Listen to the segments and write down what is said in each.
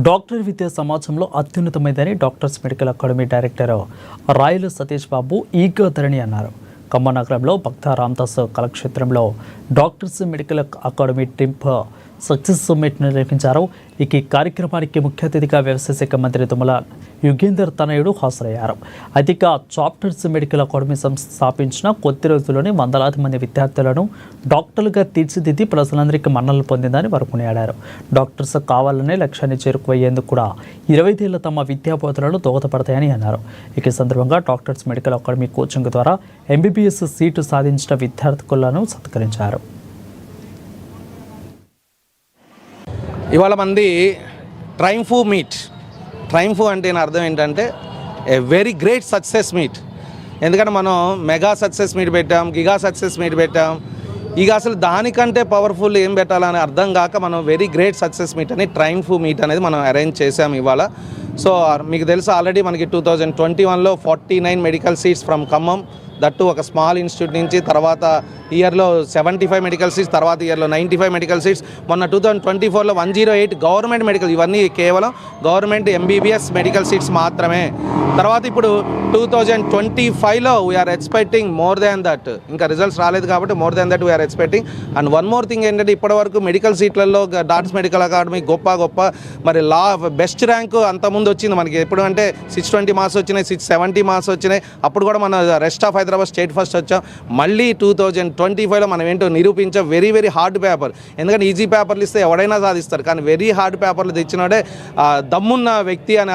Doctor విద్యా సమాజంలో అత్యున్నతమైనదని doctors medical academy director Rayalu Satish Babu ఈగోధరణి అన్నారు. ఖమ్మం నగరంలో భక్త రామదాస్ కళాక్షేత్రంలో doctors medical academy triumph success summit నిర్వహించారు. ఈ కార్యక్రమానికి ముఖ్య అతిథిగా వ్యవసాయ శాఖ మంత్రి తుమ్మల యుగేందర్ తనయుడు హాజరయ్యారు. అధిక చాప్టర్స్ మెడికల్ అకాడమీ సంస్థ స్థాపించిన కొద్ది రోజుల్లోనే వందలాది మంది విద్యార్థులను డాక్టర్లుగా తీర్చిదిద్ది ప్రజలందరికీ మన్ననలు పొందిందని వారు కొనియాడారు. డాక్టర్స్ కావాలనే లక్ష్యాన్ని చేరుకుపోయేందుకు కూడా 25 ఏళ్ల తమ విద్యాబోధనలు దోహదపడతాయని అన్నారు. ఈ సందర్భంగా డాక్టర్స్ మెడికల్ అకాడమీ కోచింగ్ ద్వారా MBBS సీటు సాధించిన విద్యార్థులను సత్కరించారు. ఇవాళ మంది ట్రైంఫు మీట్. ట్రైంఫు అంటే అర్థం ఏంటంటే a very great success meet. ఎందుకంటే మనం మెగా సక్సెస్ మీట్ పెట్టాం, గిగా సక్సెస్ మీట్ పెట్టాం. ఇక అసలు దానికంటే పవర్ఫుల్ ఏం పెట్టాలని అర్థం కాక మనం వెరీ గ్రేట్ సక్సెస్ మీట్ అని ట్రైంఫు మీట్ అనేది మనం అరేంజ్ చేసాం ఇవాళ. సో మీకు తెలుసు ఆల్రెడీ మనకి 2021లో 49 medical seats from Khammam, that ఒక స్మాల్ ఇన్స్టిట్యూట్ నుంచి, తర్వాత ఇయర్లో 75 మెడికల్ సీట్స్, తర్వాత ఇయర్లో 95 మెడికల్ సీట్స్, మొన్న 2024లో 108 గవర్నమెంట్ మెడికల్, ఇవన్నీ కేవలం గవర్నమెంట్ MBBS మెడికల్ సీట్స్ మాత్రమే. తర్వాత ఇప్పుడు 2025లో we're expecting more than that. ఇంకా రిజల్ట్స్ రాలేదు కాబట్టి more than that we're expecting. And one more thing ఏంటంటే ఇప్పటివరకు మెడికల్ సీట్లలో డాక్టర్స్ మెడికల్ అకాడమీ గొప్ప మరి బెస్ట్ ర్యాంకు అంతకుముందు వచ్చింది మనకి. ఎప్పుడు అంటే 620 మార్క్స్ వచ్చినాయి, 670 మార్క్స్ వచ్చినాయి. అప్పుడు కూడా మన rest of Hyderabad state first వచ్చాం. మళ్ళీ 2025లో మనం ఏంటో నిరూపించాం. Very hard paper. ఎందుకంటే ఈజీ పేపర్లు ఇస్తే ఎవడైనా సాధిస్తారు, కానీ వెరీ హార్డ్ పేపర్లు తెచ్చినోడే దమ్మున్న వ్యక్తి అని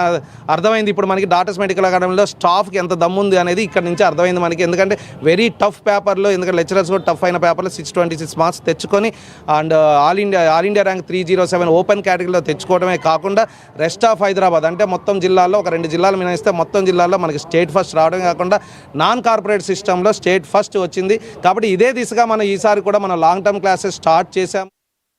అర్థమైంది. ఇప్పుడు మనకి డాక్టర్స్ మెడికల్ అకాడమీలో స్టాఫ్కి ఎంత దమ్ముంది అనేది ఇక్కడ నుంచి అర్థమైంది మనకి. ఎందుకంటే వెరీ టఫ్ పేపర్లో, ఎందుకంటే లెక్చరర్స్ కూడా టఫ్ అయిన పేపర్లో 626 మార్క్స్ తెచ్చుకొని and all India rank 307 open కేటగిరీలో తెచ్చుకోవడమే కాకుండా రెస్ట్ ఆఫ్ హైదరాబాద్ అంటే మొత్తం జిల్లాల్లో ఒక 2 జిల్లాలు మినహాయిస్తే మొత్తం జిల్లాల్లో మనకి స్టేట్ ఫస్ట్ రావడమే కాకుండా నాన్ కార్పొరేట్ సిస్టంలో స్టేట్ ఫస్ట్ వచ్చింది. కాబట్టి ఇదే దిశగా మనం ఈసారి కూడా మనం లాంగ్ టర్మ్ క్లాసెస్ స్టార్ట్ చేశాం.